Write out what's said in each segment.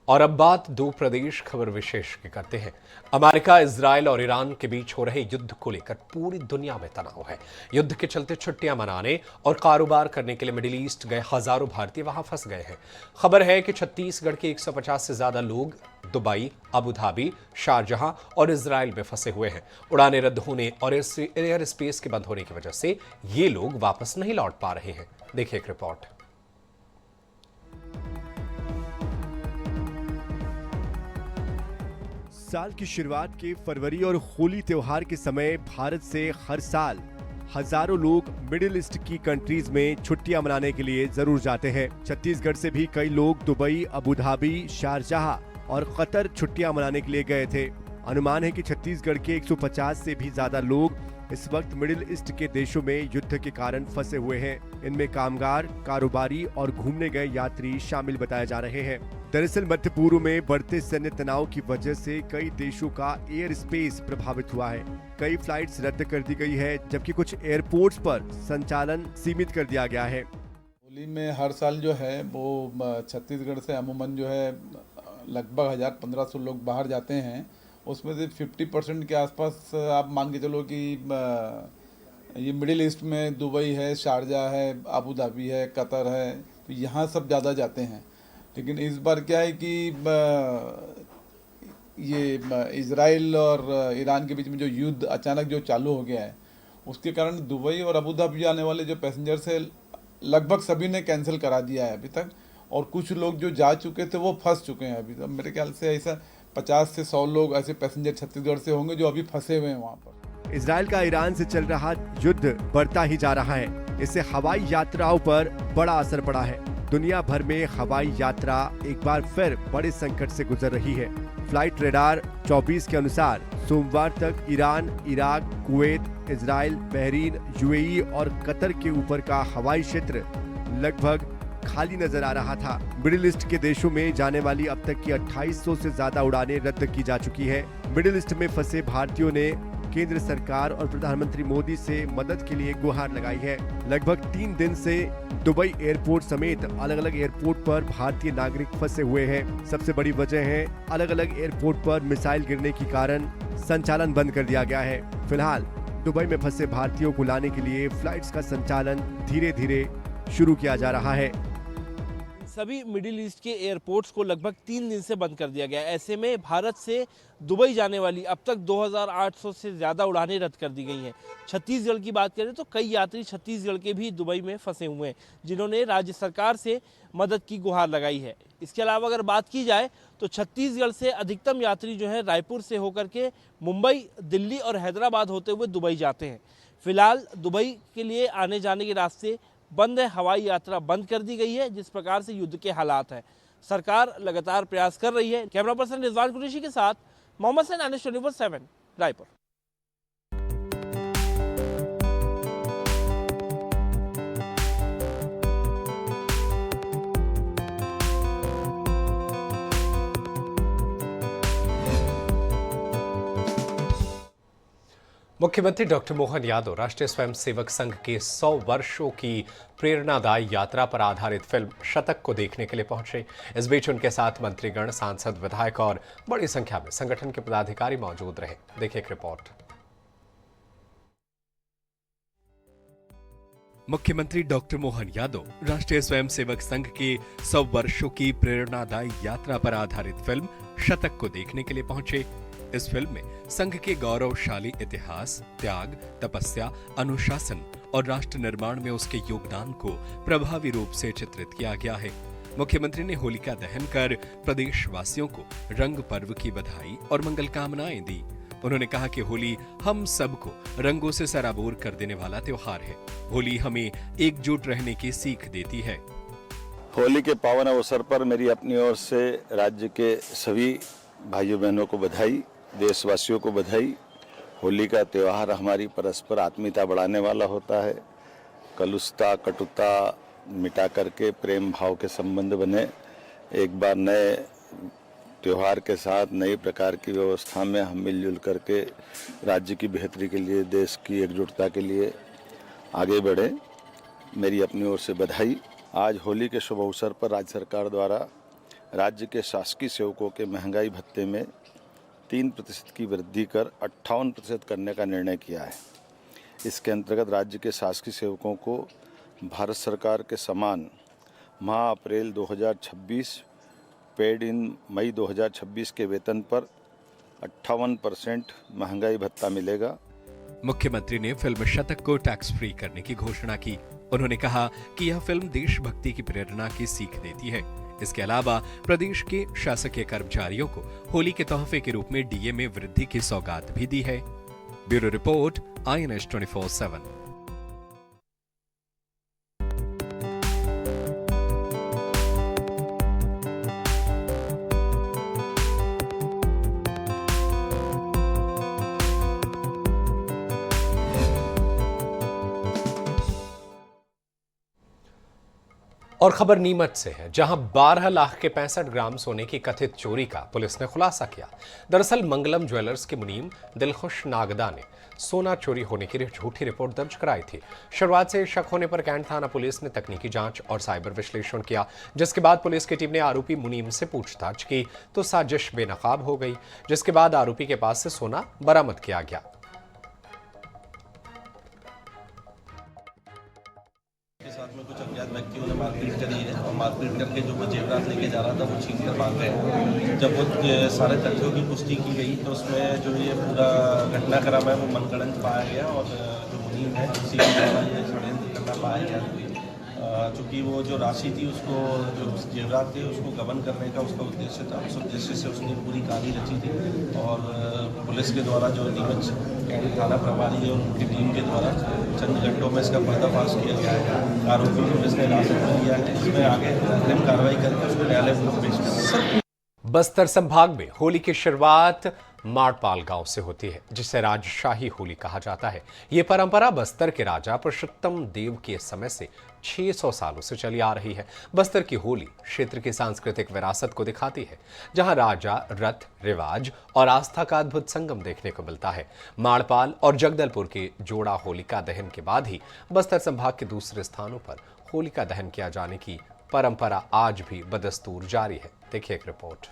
और अब बात दो प्रदेश खबर विशेष की करते हैं। अमेरिका, इजराइल और ईरान के बीच हो रहे युद्ध को लेकर पूरी दुनिया में तनाव है। युद्ध के चलते छुट्टियां मनाने और कारोबार करने के लिए मिडिल ईस्ट गए हजारों भारतीय वहां फंस गए हैं। खबर है कि छत्तीसगढ़ के 150 से ज्यादा लोग दुबई, अबू धाबी, शारजहां और इजराइल में फंसे हुए हैं। उड़ानें रद्द होने और एयर स्पेस के बंद होने की वजह से ये लोग वापस नहीं लौट पा रहे हैं। देखिए एक रिपोर्ट। साल की शुरुआत के फरवरी और होली त्योहार के समय भारत से हर साल हजारों लोग मिडिल ईस्ट की कंट्रीज में छुट्टियां मनाने के लिए जरूर जाते हैं। छत्तीसगढ़ से भी कई लोग दुबई, अबू धाबी, शारजाह और कतर छुट्टियां मनाने के लिए गए थे। अनुमान है कि छत्तीसगढ़ के 150 से भी ज्यादा लोग इस वक्त मिडिल ईस्ट के देशों में युद्ध के कारण फंसे हुए हैं। इनमें कामगार, कारोबारी और घूमने गए यात्री शामिल बताए जा रहे हैं। दरअसल मध्य पूर्व में बढ़ते सैन्य तनाव की वजह से कई देशों का एयर स्पेस प्रभावित हुआ है। कई फ्लाइट्स रद्द कर दी गई है, जबकि कुछ एयरपोर्ट्स पर संचालन सीमित कर दिया गया है। होली में हर साल जो है वो छत्तीसगढ़ से अमूमन जो है लगभग 1000-1500 लोग बाहर जाते हैं। उसमें से 50% के आसपास आप मान के चलो कि ये मिडिल ईस्ट में दुबई है, शारजाह है, अबू धाबी है, कतर है, तो यहाँ सब ज़्यादा जाते हैं। लेकिन इस बार क्या है कि ये इजराइल और ईरान के बीच में जो युद्ध अचानक जो चालू हो गया है, उसके कारण दुबई और अबू धाबी आने वाले जो पैसेंजर्स है लगभग सभी ने कैंसिल करा दिया है अभी तक। और कुछ लोग जो जा चुके थे वो फंस चुके हैं अभी तक। मेरे ख्याल से ऐसा 50 से 100 लोग ऐसे पैसेंजर छत्तीसगढ़ से होंगे जो अभी फंसे हुए हैं वहाँ पर। इजराइल का ईरान से चल रहा युद्ध बढ़ता ही जा रहा है। इससे हवाई यात्राओं पर बड़ा असर पड़ा है। दुनिया भर में हवाई यात्रा एक बार फिर बड़े संकट से गुजर रही है। फ्लाइट रेडार 24 के अनुसार सोमवार तक Iran, Iraq, Kuwait, Israel, Bahrain, UAE और कतर के ऊपर का हवाई क्षेत्र लगभग खाली नजर आ रहा था। मिडिल ईस्ट के देशों में जाने वाली अब तक की 2800 से ज्यादा उड़ानें रद्द की जा चुकी है। मिडिल ईस्ट में फंसे भारतीयों ने केंद्र सरकार और प्रधानमंत्री मोदी से मदद के लिए गुहार लगाई है। लगभग 3 दिन से दुबई एयरपोर्ट समेत अलग अलग एयरपोर्ट पर भारतीय नागरिक फंसे हुए हैं। सबसे बड़ी वजह है अलग अलग एयरपोर्ट पर मिसाइल गिरने के कारण संचालन बंद कर दिया गया है। फिलहाल दुबई में फंसे भारतीयों को लाने के लिए फ्लाइट्स का संचालन धीरे धीरे शुरू किया जा रहा है। सभी मिडिल ईस्ट के एयरपोर्ट्स को लगभग 3 दिन से बंद कर दिया गया। ऐसे में भारत से दुबई जाने वाली अब तक 2800 से ज़्यादा उड़ानें रद्द कर दी गई हैं। छत्तीसगढ़ की बात करें तो कई यात्री छत्तीसगढ़ के भी दुबई में फंसे हुए हैं, जिन्होंने राज्य सरकार से मदद की गुहार लगाई है। इसके अलावा अगर बात की जाए तो छत्तीसगढ़ से अधिकतम यात्री जो है रायपुर से होकर के मुंबई, दिल्ली और हैदराबाद होते हुए दुबई जाते हैं। फिलहाल दुबई के लिए आने जाने के रास्ते बंद है, हवाई यात्रा बंद कर दी गई है। जिस प्रकार से युद्ध के हालात हैं, सरकार लगातार प्रयास कर रही है। कैमरा पर्सन रिजवान कुरैशी के साथ मोहम्मद सैन, NH24/7, रायपुर। मुख्यमंत्री डॉक्टर मोहन यादव राष्ट्रीय स्वयंसेवक संघ के 100 वर्षों की प्रेरणादायी यात्रा पर आधारित फिल्म शतक को देखने के लिए पहुंचे। इस बीच उनके साथ मंत्रीगण, सांसद, विधायक और बड़ी संख्या में संगठन के पदाधिकारी मौजूद रहे। देखिए एक रिपोर्ट। मुख्यमंत्री डॉक्टर मोहन यादव राष्ट्रीय स्वयंसेवक संघ के 100 वर्षों की प्रेरणादायी यात्रा पर आधारित फिल्म शतक को देखने के लिए पहुंचे। इस फिल्म में संघ के गौरवशाली इतिहास, त्याग, तपस्या, अनुशासन और राष्ट्र निर्माण में उसके योगदान को प्रभावी रूप से चित्रित किया गया है। मुख्यमंत्री ने होलिका दहन कर प्रदेशवासियों को रंग पर्व की बधाई और मंगल कामनाएं दी। उन्होंने कहा कि होली हम सबको रंगों से सराबोर कर देने वाला त्योहार है। होली हमें एकजुट रहने की सीख देती है। होली के पावन अवसर पर मेरी अपनी ओर से राज्य के सभी भाइयों बहनों को बधाई, देशवासियों को बधाई। होली का त्यौहार हमारी परस्पर आत्मीयता बढ़ाने वाला होता है। कलुषता, कटुता मिटा करके प्रेम भाव के संबंध बने। एक बार नए त्यौहार के साथ नई प्रकार की व्यवस्था में हम मिलजुल करके राज्य की बेहतरी के लिए, देश की एकजुटता के लिए आगे बढ़े। मेरी अपनी ओर से बधाई। आज होली के शुभ अवसर पर राज्य सरकार द्वारा राज्य के शासकीय सेवकों के महंगाई भत्ते में 3% की वृद्धि कर 58% करने का निर्णय किया है। इसके अंतर्गत राज्य के शासकीय सेवकों को भारत सरकार के समान माह अप्रैल 2026 पेड इन मई 2026 के वेतन पर 58% महंगाई भत्ता मिलेगा। मुख्यमंत्री ने फिल्म शतक को टैक्स फ्री करने की घोषणा की। उन्होंने कहा कि यह फिल्म देशभक्ति की प्रेरणा की सीख देती है। इसके अलावा प्रदेश के शासकीय कर्मचारियों को होली के तोहफे के रूप में डीए में वृद्धि की सौगात भी दी है। Bureau report, INS 24/7। और खबर नीमच से है, जहां 12 लाख के 65 ग्राम सोने की कथित चोरी का पुलिस ने खुलासा किया। दरअसल मंगलम ज्वेलर्स के मुनीम दिलखुश नागदा ने सोना चोरी होने की झूठी रिपोर्ट दर्ज कराई थी। शुरुआत से शक होने पर कैंट थाना पुलिस ने तकनीकी जांच और साइबर विश्लेषण किया, जिसके बाद पुलिस की टीम ने आरोपी मुनीम से पूछताछ की तो साजिश बेनकाब हो गई, जिसके बाद आरोपी के पास से सोना बरामद किया गया। साथ में कुछ अज्ञात व्यक्तियों ने मारपीट करी है और मारपीट करके जो वो जेवरात लेके जा रहा था वो छीन कर भाग गए। जब वो सारे तथ्यों की पुष्टि की गई तो उसमें जो ये पूरा घटनाक्रम है वो मनगढ़ंत पाया गया और जो मुनीम है उसी के द्वारा ये षड्यंत्र करना पाया गया। चूँकि वो जो राशि थी उसको जो जेवरात थे उसको गबन करने का उसका उद्देश्य था, उस उद्देश्य से उसने पूरी कहानी रची थी और पुलिस के द्वारा जो नीमच कैंट थाना प्रभारी है उनकी टीम के द्वारा चंद घंटों में इसका पर्दाफाश किया गया है। आरोपी को पुलिस ने हिरासत में लिया है। इसमें आगे अग्रिम कार्रवाई करके उसको न्यायालय में पेश करेंगे। बस्तर संभाग में होली की शुरुआत माड़पाल गांव से होती है, जिसे राजशाही होली कहा जाता है। ये परंपरा बस्तर के राजा पुरुषोत्तम देव के समय से 600 सालों से चली आ रही है। बस्तर की होली क्षेत्र की सांस्कृतिक विरासत को दिखाती है, जहां राजा, रथ, रिवाज और आस्था का अद्भुत संगम देखने को मिलता है। माड़पाल और जगदलपुर के जोड़ा होलिका दहन के बाद ही बस्तर संभाग के दूसरे स्थानों पर होलिका दहन किया जाने की परंपरा आज भी बदस्तूर जारी है। देखिए एक रिपोर्ट।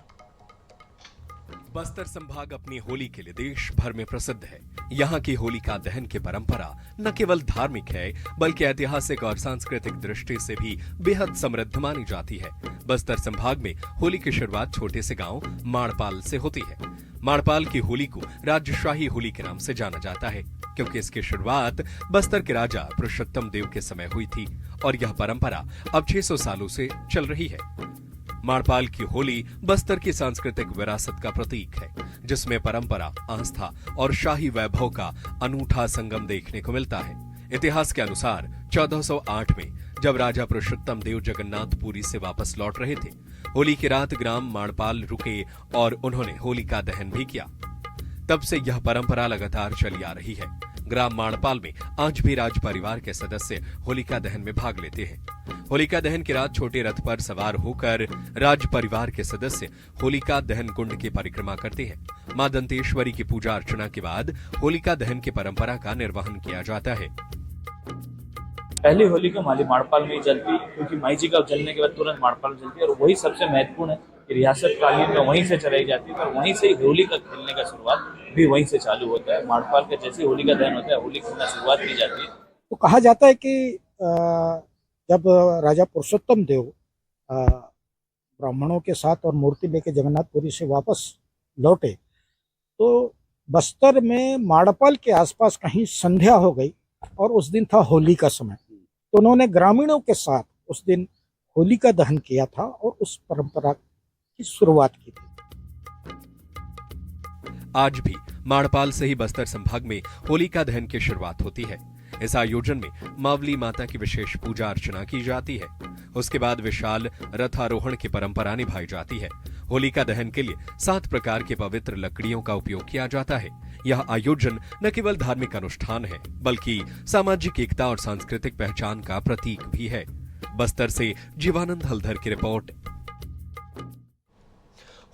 बस्तर संभाग अपनी होली के लिए देश भर में प्रसिद्ध है। यहाँ की होलिका दहन की परंपरा न केवल धार्मिक है बल्कि ऐतिहासिक और सांस्कृतिक दृष्टि से भी बेहद समृद्ध मानी जाती है। बस्तर संभाग में होली की शुरुआत छोटे से गांव माड़पाल से होती है। माड़पाल की होली को राजशाही होली के नाम से जाना जाता है, क्योंकि इसकी शुरुआत बस्तर के राजा पुरुषोत्तम देव के समय हुई थी और यह परंपरा अब 600 सालों से चल रही है। माड़पाल की होली बस्तर की सांस्कृतिक विरासत का प्रतीक है, जिसमें परंपरा, आस्था और शाही वैभव का अनूठा संगम देखने को मिलता है। इतिहास के अनुसार 1408 में जब राजा पुरुषोत्तम देव जगन्नाथपुरी से वापस लौट रहे थे, होली की रात ग्राम माड़पाल रुके और उन्होंने होलिका दहन भी किया। तब से यह परंपरा लगातार चली आ रही है। ग्राम माड़पाल में आज भी राज परिवार के सदस्य होलिका दहन में भाग लेते हैं। होलिका दहन की रात छोटे रथ पर सवार होकर राज परिवार के सदस्य होलिका दहन कुंड की परिक्रमा करते हैं। मां दंतेश्वरी की पूजा अर्चना के बाद होलिका दहन की परंपरा का निर्वहन किया जाता है। पहली होली का माली माड़पाल में ही जलती, क्योंकि माई जी का जलने के बाद तुरंत माड़पाल जलती है और वही सबसे महत्वपूर्ण है। रियासत कालीन में वहीं से चलाई जाती है और वहीं से ही होली का खेलने का शुरुआत भी वहीं से चालू होता है। माड़पाल का जैसे होली का दहन होता है, होली खेलना शुरुआत की जाती है। तो कहा जाता है कि जब राजा पुरुषोत्तम देव ब्राह्मणों के साथ और मूर्ति लेके जगन्नाथपुरी से वापस लौटे तो बस्तर में माड़पाल के आसपास कहीं संध्या हो गई और उस दिन था होली का समय। तो उन्होंने ग्रामीणों के साथ उस दिन होली का दहन किया था और उस परंपरा की शुरुआत की थी। आज भी माड़पाल से ही बस्तर संभाग में होलिका दहन की शुरुआत होती है। इस आयोजन में मावली माता की विशेष पूजा अर्चना की जाती है। उसके बाद विशाल रथारोहण की परंपरा निभाई जाती है। होलिका दहन के लिए 7 प्रकार के पवित्र लकड़ियों का उपयोग किया जाता है। यह आयोजन न केवल धार्मिक अनुष्ठान है बल्कि सामाजिक एकता और सांस्कृतिक पहचान का प्रतीक भी है। बस्तर से जीवानंद हलधर की रिपोर्ट।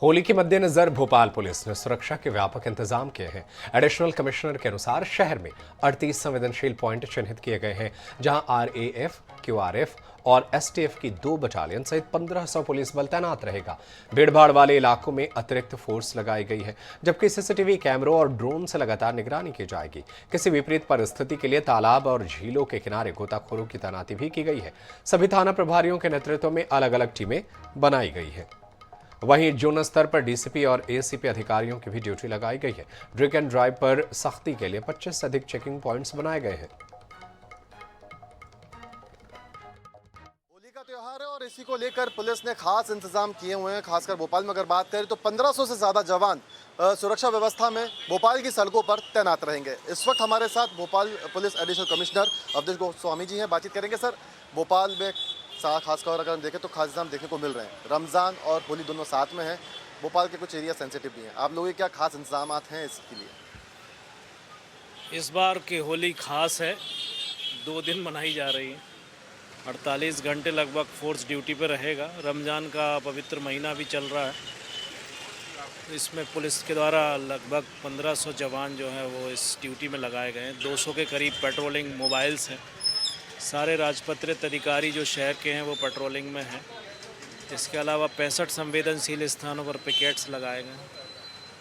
होली के मद्देनजर भोपाल पुलिस ने सुरक्षा के व्यापक इंतजाम किए हैं। एडिशनल कमिश्नर के अनुसार शहर में 38 संवेदनशील पॉइंट चिन्हित किए गए हैं, जहां RAF, QRF और STF की 2 बटालियन सहित 1500 पुलिस बल तैनात रहेगा। भीड़भाड़ वाले इलाकों में अतिरिक्त फोर्स लगाई गई है, जबकि CCTV कैमरों और ड्रोन से लगातार निगरानी की जाएगी। किसी विपरीत परिस्थिति के लिए तालाब और झीलों के किनारे गोताखोरों की तैनाती भी की गई है। सभी थाना प्रभारियों के नेतृत्व में अलग अलग टीमें बनाई गई है। वहीं जोनल स्तर पर DCP और ACP अधिकारियों की भी ड्यूटी लगाई गई है। ड्रिंक एंड ड्राइव पर सख्ती के लिए 25 से अधिक चेकिंग पॉइंट्स बनाए गए हैं। होली का त्योहार है और इसी को लेकर पुलिस ने खास इंतजाम किए हुए हैं। खासकर भोपाल में अगर बात करें तो 1500 से ज़्यादा जवान सुरक्षा व्यवस्था में भोपाल की सड़कों पर तैनात रहेंगे। इस वक्त हमारे साथ Bhopal police additional commissioner Awadhesh Goswami ji हैं। बातचीत करेंगे। सर, भोपाल में खासकर अगर हम देखें तो खास इंतजाम देखने को मिल रहे हैं। रमज़ान और होली दोनों साथ में हैं। भोपाल के कुछ एरिया सेंसिटिव भी हैं। आप लोगों के क्या खास इंतजाम हैं इसके लिए? इस बार की होली खास है, 2 दिन मनाई जा रही है। 48 घंटे लगभग फोर्स ड्यूटी पे रहेगा। रमज़ान का पवित्र महीना भी चल रहा है। इसमें पुलिस के द्वारा लगभग 1500 जवान जो हैं वो इस ड्यूटी में लगाए गए हैं। 200 के करीब पेट्रोलिंग मोबाइल्स हैं। सारे राजपत्रित अधिकारी जो शहर के हैं वो पेट्रोलिंग में हैं। इसके अलावा 65 संवेदनशील स्थानों पर पिकेट्स लगाए गए हैं।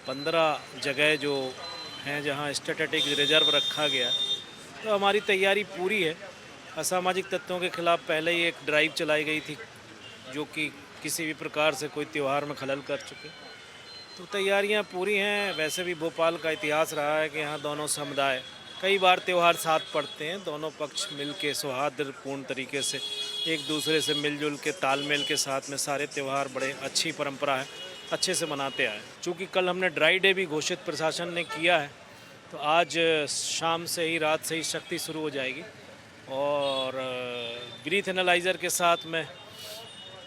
15 जगह जो हैं जहां स्ट्रेटेजिक रिजर्व रखा गया। तो हमारी तैयारी पूरी है। असामाजिक तत्वों के खिलाफ पहले ही एक ड्राइव चलाई गई थी जो कि किसी भी प्रकार से कोई त्यौहार में खलल कर चुके। तो तैयारियां पूरी हैं। वैसे भी भोपाल का इतिहास रहा है कि यहाँ दोनों समुदाय कई बार त्यौहार साथ पड़ते हैं। दोनों पक्ष मिल के सौहार्दपूर्ण तरीके से एक दूसरे से मिलजुल के तालमेल के साथ में सारे त्यौहार बड़े अच्छी परंपरा है, अच्छे से मनाते आए। चूँकि कल हमने ड्राई डे भी घोषित प्रशासन ने किया है, तो आज शाम से ही, रात से ही शक्ति शुरू हो जाएगी। और ब्रीथ एनालाइज़र के साथ में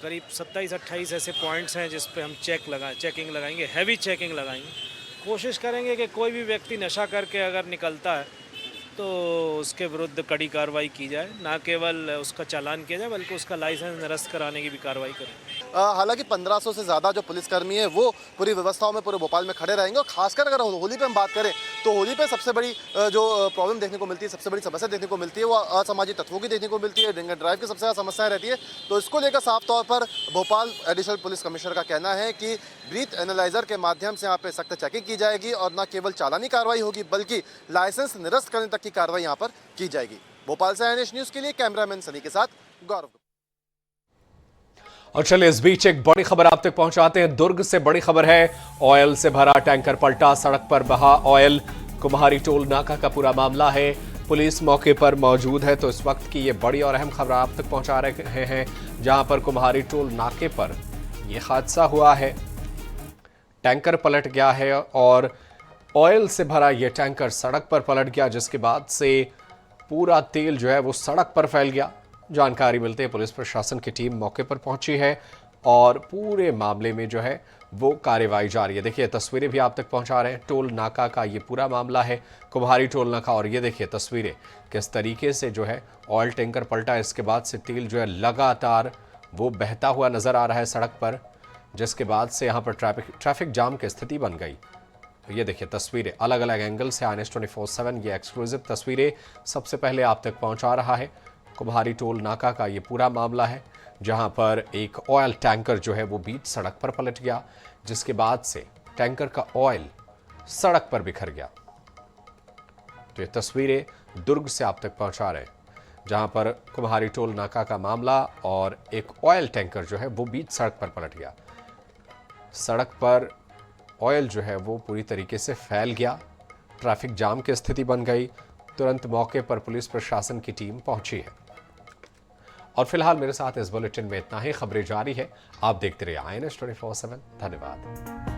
करीब 27-28 ऐसे पॉइंट्स हैं जिस पे हम चेकिंग लगाएंगे, हैवी चेकिंग लगाएंगे। कोशिश करेंगे कि कोई भी व्यक्ति नशा करके अगर निकलता है तो उसके विरुद्ध कड़ी कार्रवाई की जाए। ना केवल उसका चालान किया जाए बल्कि उसका लाइसेंस निरस्त कराने की भी कार्रवाई करें। हालांकि 1500 से ज़्यादा जो पुलिसकर्मी हैं वो पूरी व्यवस्थाओं में पूरे भोपाल में खड़े रहेंगे। और खासकर अगर होली पे हम बात करें तो होली पे सबसे बड़ी जो प्रॉब्लम देखने को मिलती है, सबसे बड़ी समस्या देखने को मिलती है वो असामाजिक तत्वों की देखने को मिलती है। ड्रिंक एंड ड्राइव की सबसे ज़्यादा समस्या रहती है। तो इसको लेकर साफ तौर पर भोपाल एडिशनल पुलिस कमिश्नर का कहना है कि ब्रीथ एनालाइजर के माध्यम से यहाँ पे सख्त चेकिंग की जाएगी और न केवल चालानी कार्रवाई होगी बल्कि लाइसेंस निरस्त करने तक की कार्रवाई यहाँ पर की जाएगी। भोपाल से NH न्यूज़ के लिए कैमरामैन सनी के साथ गौरव। और चलिए इस बीच एक बड़ी खबर आप तक पहुंचाते हैं। दुर्ग से बड़ी खबर है। ऑयल से भरा टैंकर पलटा, सड़क पर बहा ऑयल। कुम्हारी टोल नाका का पूरा मामला है। पुलिस मौके पर मौजूद है। तो इस वक्त की ये बड़ी और अहम खबर आप तक पहुंचा रहे हैं, जहां पर कुम्हारी टोल नाके पर यह हादसा हुआ है। टैंकर पलट गया है और ऑयल से भरा यह टैंकर सड़क पर पलट गया, जिसके बाद से पूरा तेल जो है वो सड़क पर फैल गया। जानकारी मिलते ही पुलिस प्रशासन की टीम मौके पर पहुंची है और पूरे मामले में जो है वो कार्रवाई जारी है। देखिए तस्वीरें भी आप तक पहुंचा रहे हैं। टोल नाका का ये पूरा मामला है, कुम्हारी टोल नाका। और ये देखिए तस्वीरें किस तरीके से जो है ऑयल टैंकर पलटा, इसके बाद से तेल जो है लगातार वो बहता हुआ नजर आ रहा है सड़क पर, जिसके बाद से यहाँ पर ट्रैफिक जाम की स्थिति बन गई। ये देखिए तस्वीरें अलग अलग एंगल से INS 24/7 ये एक्सक्लूसिव तस्वीरें सबसे पहले आप तक पहुंचा रहा है। कुम्हारी टोल नाका का ये पूरा मामला है, जहां पर एक ऑयल टैंकर जो है वो बीच सड़क पर पलट गया, जिसके बाद से टैंकर का ऑयल सड़क पर बिखर गया। तो ये तस्वीरें दुर्ग से आप तक पहुंचा रहे हैं, जहां पर कुम्हारी टोल नाका का मामला और एक ऑयल टैंकर जो है वो बीच सड़क पर पलट गया। सड़क पर ऑयल जो है वो पूरी तरीके से फैल गया, ट्रैफिक जाम की स्थिति बन गई। तुरंत मौके पर पुलिस प्रशासन की टीम पहुंची है। और फिलहाल मेरे साथ इस बुलेटिन में इतना ही। खबरें जारी है, आप देखते रहिए INS 24/7। धन्यवाद।